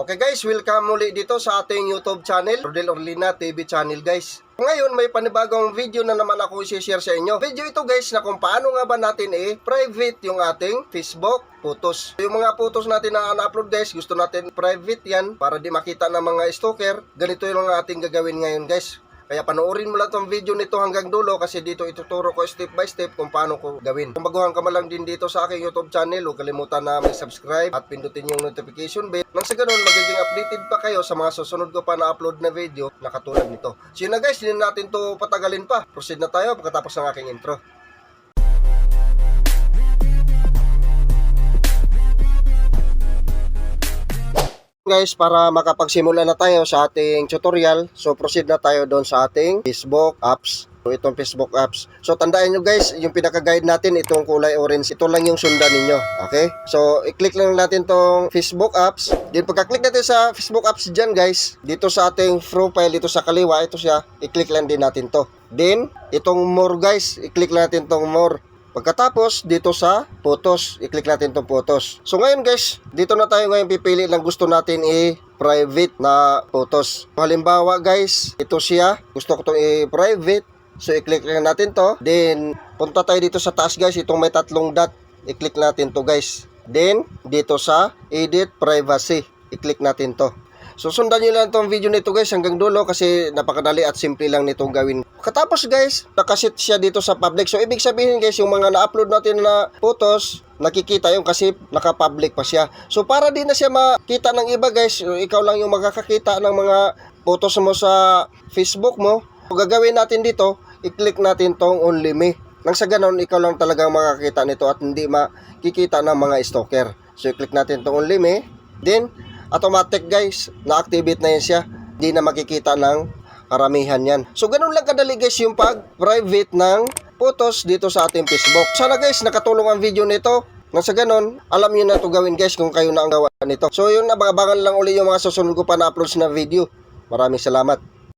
Okay guys, welcome muli dito sa ating YouTube channel, Rodel Orlina TV channel guys. Ngayon may panibagong video na naman ako i-share sa inyo. Video ito guys na kung paano nga ba natin private yung ating Facebook photos. Yung mga photos natin na na-upload guys, gusto natin private yan para di makita ng mga stalker. Ganito yung ating gagawin ngayon guys. Kaya panoorin mo lang tong video nito hanggang dulo kasi dito ituturo ko step by step kung paano ko gawin. Kung baguhan ka man lang din dito sa aking YouTube channel, huwag kalimutan na mag-subscribe at pindutin yung notification bell. Nang sa ganun, magiging updated pa kayo sa mga susunod ko pa na upload na video na katulad nito. So yun na guys, hindi natin to patagalin pa. Proceed na tayo pagkatapos ng aking intro. Guys, para makapagsimula na tayo sa ating tutorial, so proceed na tayo doon sa ating Facebook apps. So itong Facebook apps. So tandaan nyo guys, yung pinaka-guide natin, itong kulay orange, ito lang yung sundan ninyo. Okay? So i-click lang natin tong Facebook apps. Then pagka-click natin sa Facebook apps dyan guys, dito sa ating profile, dito sa kaliwa, ito siya, i-click lang din natin to. Then, itong more guys, i-click lang natin tong more. Pagkatapos, dito sa photos, i-click natin itong photos. So ngayon guys, dito na tayo ngayon pipili ng gusto natin i-private na photos. Halimbawa guys, ito siya. Gusto ko itong i-private. So i-click lang natin to. Then, punta tayo dito sa taas guys. Itong may tatlong dot. I-click natin to guys. Then, dito sa edit privacy. I-click natin to. So sundan nyo lang itong video nito guys hanggang dulo kasi napakadali at simple lang nitong gawin. Katapos guys, nakasit siya dito sa public. So ibig sabihin guys, yung mga na-upload natin na photos, nakikita yung kasi naka-public pa siya. So para di na siya makita ng iba guys, ikaw lang yung makakakita ng mga photos mo sa Facebook mo. So gagawin natin dito, i-click natin tong only me. Nang sa ganon, ikaw lang talagang makakita nito at hindi makikita ng mga stalker. So i-click natin tong only me. Then, automatic guys, na-activate na yan siya. Hindi na makikita ng karamihan yan. So ganun lang kadali guys yung pag-private ng photos dito sa ating Facebook. Sana guys, nakatulong ang video nito. Nang sa ganun, alam niyo na ito gawin guys kung kayo na ang gawa nito. So yun, abangan lang uli yung mga susunod ko pa na uploads na video. Maraming salamat.